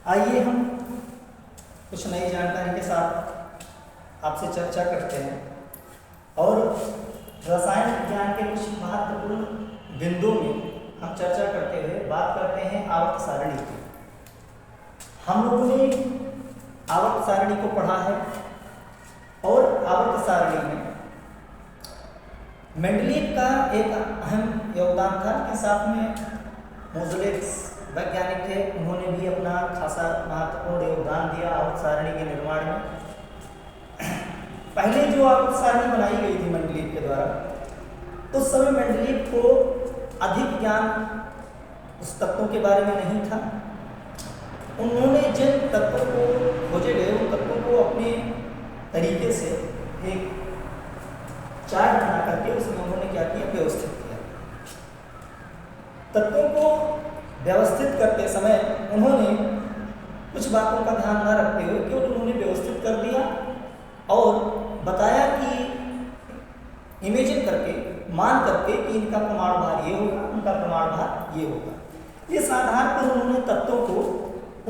आइए हम कुछ नई जानकारी के साथ आपसे चर्चा करते हैं और रसायन विज्ञान के कुछ महत्वपूर्ण बिंदुओं में हम चर्चा करते हुए बात करते हैं आवर्त सारणी की। हम लोगों ने आवर्त सारणी को पढ़ा है और आवर्त सारणी में मेंडलीव का एक अहम योगदान था के साथ में मोज़लेस वैज्ञानिक थे, उन्होंने भी अपना खासा महत्वपूर्ण योगदान दिया आवर्त सारणी के निर्माण में। पहले जो आवर्त सारणी बनाई गई थी मेंडलीव के द्वारा, उस समय मेंडलीव को अधिक ज्ञान उस तत्वों के बारे में नहीं था। उन्होंने जिन तत्वों को खोजे गए उन तत्वों को अपने तरीके से एक चार्ट बना करके उसमें उन्होंने क्या किया, व्यवस्थित किया। तत्वों को व्यवस्थित करते समय उन्होंने कुछ बातों का ध्यान न रखते हुए केवल उन्होंने व्यवस्थित कर दिया और बताया कि इमेजिन करके मान करके कि इनका प्रमाण भार ये होगा, उनका प्रमाण भार ये होगा। इस आधार पर उन्होंने तत्वों को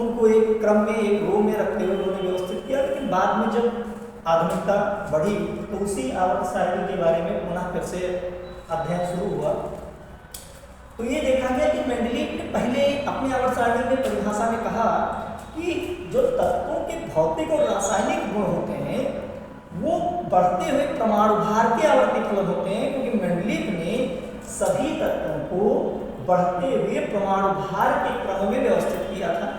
उनको एक क्रम में एक रो में रखते हुए उन्होंने व्यवस्थित किया। लेकिन बाद में जब आधुनिकता बढ़ी तो उसी आवर्त सारणी के बारे में पुनः फिर से अध्ययन शुरू हुआ। तो ये देखा गया कि मेंडलीव ने पहले अपनी आवर्त सारणी में परिभाषा में कहा कि जो तत्वों के भौतिक और रासायनिक गुण होते हैं वो बढ़ते हुए परमाणु भार के आवर्ती फलन होते हैं, क्योंकि मेंडलीव ने सभी तत्वों को बढ़ते हुए परमाणु भार के क्रम में व्यवस्थित किया था।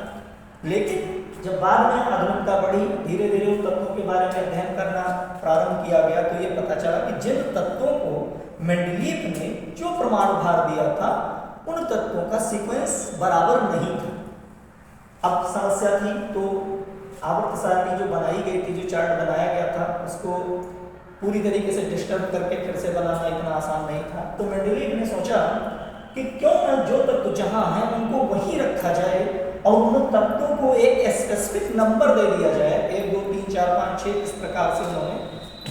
लेकिन जब बाद में आधुनिकता बढ़ी, धीरे धीरे उन तत्वों के बारे में अध्ययन करना प्रारंभ किया गया तो ये पता चला कि जिन तत्वों को मेंडलीव ने जो परमाणु भार दिया था उन तत्वों का सीक्वेंस बराबर नहीं था। अब समस्या थी, तो आवर्त सारणी जो बनाई गई थी, जो चार्ट बनाया गया था, उसको पूरी तरीके से डिस्टर्ब करके फिर से बनाना इतना आसान नहीं था। तो मेंडलीव ने सोचा कि क्यों न जो तत्व जहां है उनको वहीं रखा जाए और उन तत्वों को एक स्पेसिफिक नंबर दे दिया जाए, 1 2 3 4 5 6 इस प्रकार से उन्होंने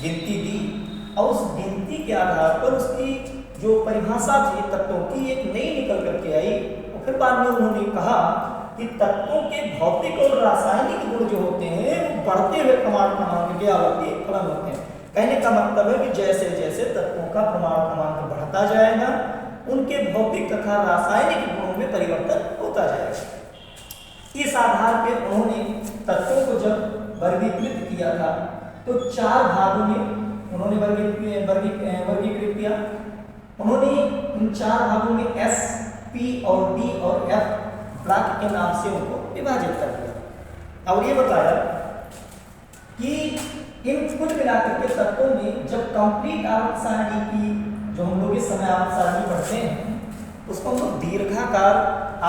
गिनती दी और उस गिनती के आधार पर उसकी जो परिभाषा थी तत्वों की एक नई निकल करके आई। और फिर बाद में उन्होंने कहा कि तत्वों के भौतिक और रासायनिक गुण जो होते हैं वो बढ़ते हुए परमाणु क्रमांक के आवर्ती फलन होते हैं। कहने का मतलब है कि जैसे जैसे तत्वों का परमाणु क्रमांक बढ़ता जाएगा उनके भौतिक तथा रासायनिक गुणों में परिवर्तन होता जाएगा। इस आधार पर उन्होंने तत्वों को जब वर्गीकृत किया था तो 4 भागों में उन्होंने वर्गीकृत किया। उन्होंने इन 4 भागों में S, P और D और F ब्लॉक के नाम से उनको विभाजित कर दिया और ये बताया कि इन कुल मिलाकर के तत्वों में जब कंप्लीट आवर्त सारणी की जो हम लोग इस समय आवर्त सारणी पढ़ते हैं उसको हम लोग दीर्घाकार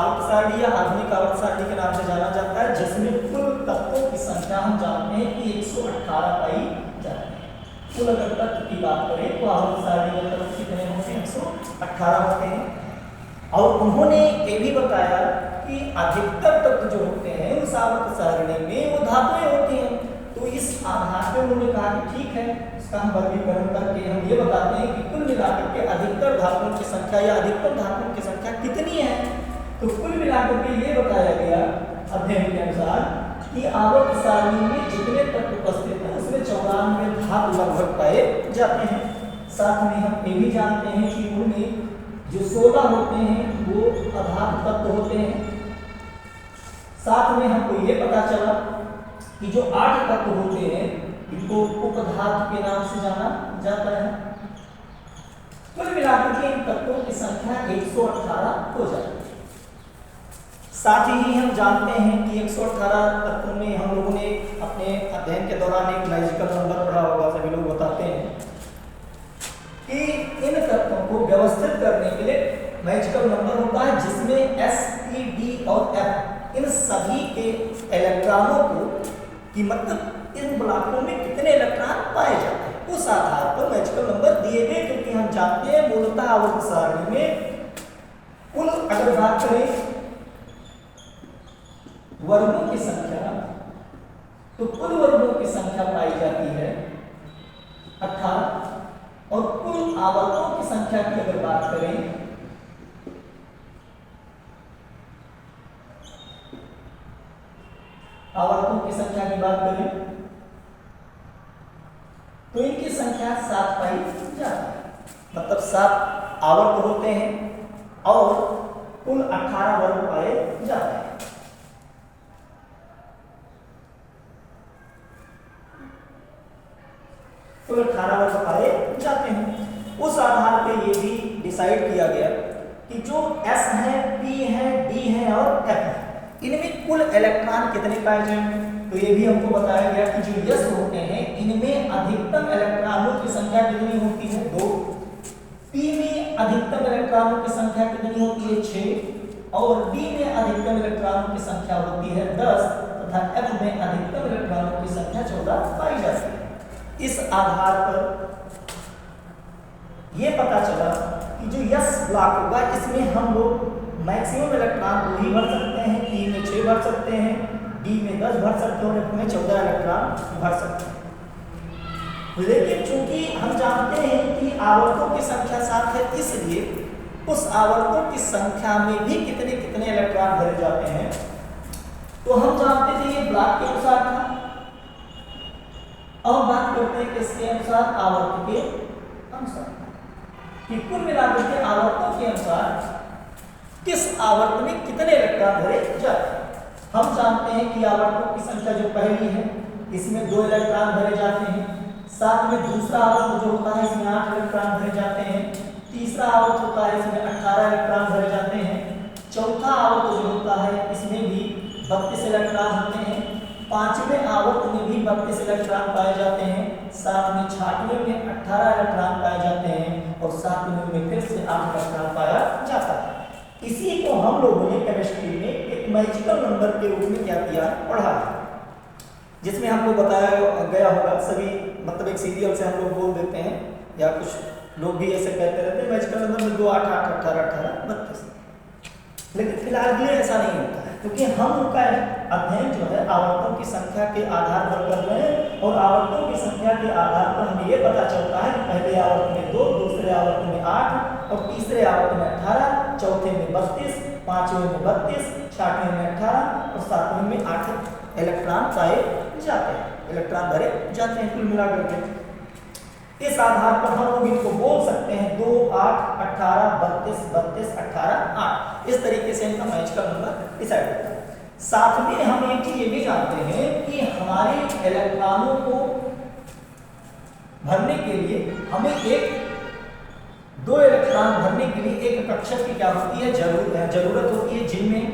आवर्त सारणी या आधुनिक आवर्त सारणी के नाम से जाना जाता है, जिसमें कुल तत्वों की संख्या हम जानते हैं कि 118 पाई जाती है। कुल अगर तत्व की बात करें तो आवर्त सारणी में तत्व कितने होते हैं, 118 होते हैं। और उन्होंने ये भी बताया कि अधिकतर तत्व जो होते हैं उस आवर्त सारणी में वो धातुएं होती हैं। तो इस आधार पर उन्होंने कहा कि ठीक है, इसका हम वर्गीकरण करके हम ये बताते हैं कि कुल मिलाकर के अधिकतर धातुओं की संख्या या अधिकतम धातुओं की संख्या कितनी है। तो कुल मिलाकर के ये बताया गया अध्ययन के अनुसार कि आवर्त सारणी में जितने तत्व उपस्थित हैं उसमें 94 धातु लगभग पाए जाते हैं। साथ में हम ये भी जानते हैं कि उनमें जो 16 होते हैं वो अधातु तत्व होते हैं। साथ में हमको ये पता चला कि जो 8 तत्व होते हैं इनको उपधातु के नाम से जाना जाता है। कुल मिलाकर के इन तत्वों की संख्या 118 हो जाती है। साथ ही हम जानते हैं कि 118 तत्वों में हम लोगों ने अपने अध्ययन के दौरान एक मैजिकल नंबर पढ़ा होगा, सभी लोग बताते हैं कि इन तत्वों को व्यवस्थित करने के लिए मैजिकल नंबर होता है जिसमें S, P, D और F इन सभी के इलेक्ट्रॉनों को कि मतलब इन ब्लॉकों में कितने इलेक्ट्रॉन पाए जाते हैं उस आधार पर मैजिकल नंबर दिए गए। क्योंकि हम जानते हैं मूलतः आवर्त सारणी में कुल अगर बात करें वर्गों की संख्या तो कुल वर्गों की संख्या पाई जाती है 18 और कुल आवर्तों की संख्या की अगर बात करें आवर्तों की संख्या की बात करें तो इनकी संख्या 7 पाई जाती है, मतलब 7 आवर्त होते हैं और कुल 18 वर्ग पाए जाते हैं। कुल 18 वर्ग पाए जाते हैं। उस आधार पे ये भी डिसाइड किया गया कि जो S है, P है, D है और F है, इनमें कुल इलेक्ट्रॉन कितने पाए जाएंगे। तो ये भी हमको बताया गया कि जो यस होते हैं इनमें अधिकतम इलेक्ट्रॉनों की संख्या कितनी होती है, 2। पी में अधिकतम इलेक्ट्रॉनों की संख्या कितनी होती है, 6। और डी में अधिकतम इलेक्ट्रॉनों की संख्या होती है 10 तथा एफ में अधिकतम इलेक्ट्रॉनों की संख्या 14 पाई जाती है। इस आधार पर यह पता चला कि जो यस ब्लॉक होगा इसमें हम लोग मैक्सिमम इलेक्ट्रॉन 2 ही भर सकते हैं, पी में 6 भर सकते हैं, डी में 10 भर सकते हैं और एफ में 14 इलेक्ट्रॉन भर सकते हैं। लेकिन चूंकि हम जानते हैं कि आवर्तों की संख्या 7 है, इसलिए उस आवर्तों की संख्या में भी कितने कितने इलेक्ट्रॉन भरे जाते हैं तो हम जानते थे ये ब्लॉक के अनुसार था। अब बात करते हैं किसके अनुसार, आवर्त के अनुसार, कि कुल मिलाकर के आवर्तों के अनुसार किस आवर्त में कितने इलेक्ट्रॉन भरे जाते हैं। हम जानते हैं कि आवर्तों की संख्या जो पहली है इसमें 2 इलेक्ट्रॉन भरे जाते हैं, साथ में दूसरा आवर्त जो होता है इसमें 8 इलेक्ट्रॉन भरे जाते हैं, तीसरा आवर्त होता है इसमें 18 इलेक्ट्रॉन भरे जाते हैं, चौथा आवर्त जो होता है इसमें भी 32 इलेक्ट्रॉन होते हैं, पांचवें आवर्त में भी 32 इलेक्ट्रॉन पाए जाते हैं, साथ में छठवें में 18 इलेक्ट्रॉन पाए जाते हैं और सातवें में फिर से 8 इलेक्ट्रॉन पाया जाता है। इसी को हम लोगों ने केमिस्ट्री में एक मैजिकल नंबर के रूप में क्या किया, पढ़ा है, जिसमें हमको बताया गया होगा सभी, मतलब एक सीरियल से हम लोग बोल देते हैं या कुछ लोग भी ऐसे कहते रहते हैं मैजिकल नंबर में 2 8 8 18 18 32। लेकिन फिलहाल भी ऐसा नहीं होता है क्योंकि हम उनका अध्ययन जो है आवर्तों की संख्या के आधार पर कर रहे हैं और आवर्तों की संख्या के आधार पर हमें ये पता चलता है कि पहले आवर्त में 2, दूसरे आवर्त में 8 और तीसरे आवर्त में 18, चौथे में 32, पांचवें में 32, छठवें में 18 और सातवें में 8 इलेक्ट्रॉन पाए जाते हैं, इलेक्ट्रॉन भरे जाते हैं कुल मिलाकर के। इस आधार पर हम लोग इनको बोल सकते हैं 2 8 18 32 32 18 8, इस तरीके से इनका मैजिकल नंबर डिसाइड होता है। साथ में हम एक चीज ये भी जानते हैं कि हमारे इलेक्ट्रॉनों को भरने के लिए हमें 2 इलेक्ट्रॉन भरने के लिए एक कक्षक की क्या होती है, जरूरत होती है, जिनमें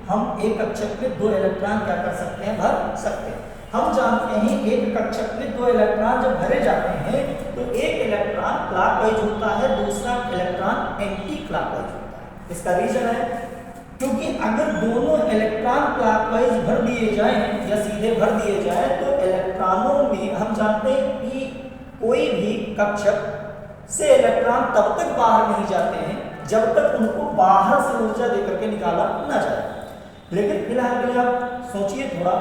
हम एक कक्षक में 2 इलेक्ट्रॉन क्या कर सकते हैं, भर सकते हैं। हम जानते हैं एक कक्षक में 2 इलेक्ट्रॉन जब भरे जाते हैं तो एक इलेक्ट्रॉन क्लॉकवाइज होता है, दूसरा इलेक्ट्रॉन एंटी क्लॉकवाइज होता है। इसका रीजन है क्योंकि अगर दोनों इलेक्ट्रॉन क्लॉकवाइज भर दिए जाएं या सीधे भर दिए जाएं तो इलेक्ट्रॉनों में हम जानते हैं कि कोई भी कक्षक से इलेक्ट्रॉन तब तक बाहर नहीं जाते हैं जब तक उनको बाहर से ऊर्जा देकर के निकाला ना जाए। लेकिन फिलहाल के लिए आप सोचिए थोड़ा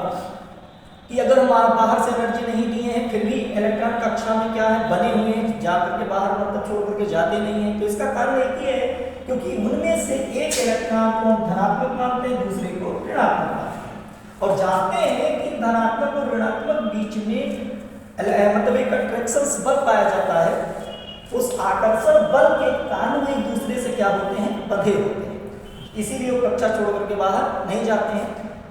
कि अगर हम बाहर से एनर्जी नहीं दिए हैं फिर भी इलेक्ट्रॉन कक्षा में क्या है, बने हुए हैं, जाकर के बाहर मतलब छोड़ करके जाते नहीं हैं। तो इसका कारण एक ही है क्योंकि उनमें से एक इलेक्ट्रॉन को हम धनात्मक मानते हैं, दूसरे को ऋणात्मक मानते हैं और जानते हैं कि धनात्मक और ऋणात्मक बीच में मतलब एक अट्रैक्शन बल पाया जाता है। उस आकर्षण बल के कारण वो एक दूसरे से क्या होते हैं, बंधे होते हैं, इसीलिए वो कक्षा छोड़ करके बाहर नहीं जाते हैं।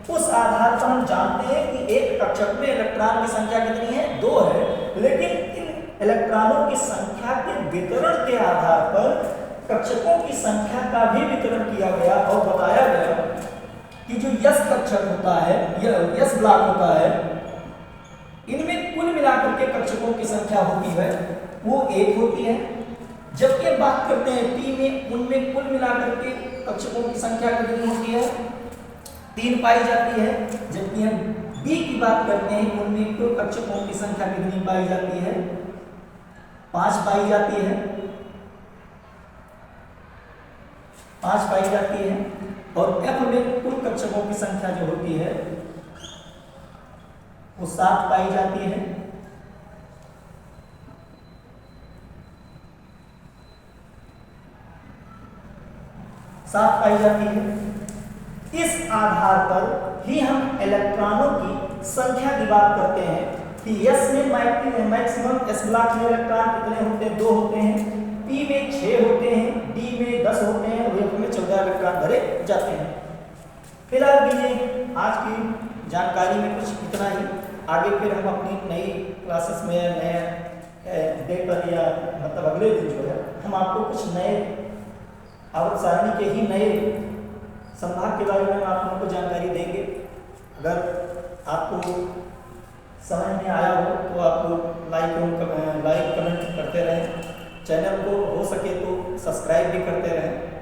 उस आधार पर हम जानते हैं कि एक कक्षक में इलेक्ट्रॉन की संख्या कितनी है, 2 है, लेकिन इन इलेक्ट्रॉनों की संख्या के वितरण के आधार पर कक्षकों की संख्या का भी वितरण किया गया और बताया गया कि जो यस कक्षक होता है, यस ब्लॉक होता है, इनमें कुल मिलाकर के कक्षकों की संख्या होती है वो 1 होती है। जबकि बात करते हैं पी में, उनमें कुल मिलाकर के कक्षकों की संख्या कितनी होती है, 3 पाई जाती है। जबकि हम बी की बात करते हैं उनमें कुल कक्षकों की संख्या कितनी पाई जाती है, 5 पाई जाती है, 5 पाई जाती है। और एफ में कुल कक्षकों की संख्या जो होती है वो 7 पाई जाती है। पाई जाती है। इस आधार पर ही हम इलेक्ट्रॉनों की संख्या की बात करते हैं कि S में मैक्सिमम S ब्लॉक में इलेक्ट्रॉन कितने होते हैं? 2 होते हैं। P में 6 होते हैं, D में 10 होते हैं और F में 14 इलेक्ट्रॉन भरे जाते हैं। फिलहाल के लिए आज की जानकारी में कुछ इतना ही। आगे फिर हम अपनी नई क्लासेस में नए डे पर या मतलब अगले दिन जो है हम आपको कुछ नए आवर्त सारणी के ही नए संभाग के बारे में आप लोगों को जानकारी देंगे। अगर आपको समझ में आया हो तो आप लाइक कमेंट करते रहें। चैनल को हो सके तो सब्सक्राइब भी करते रहें।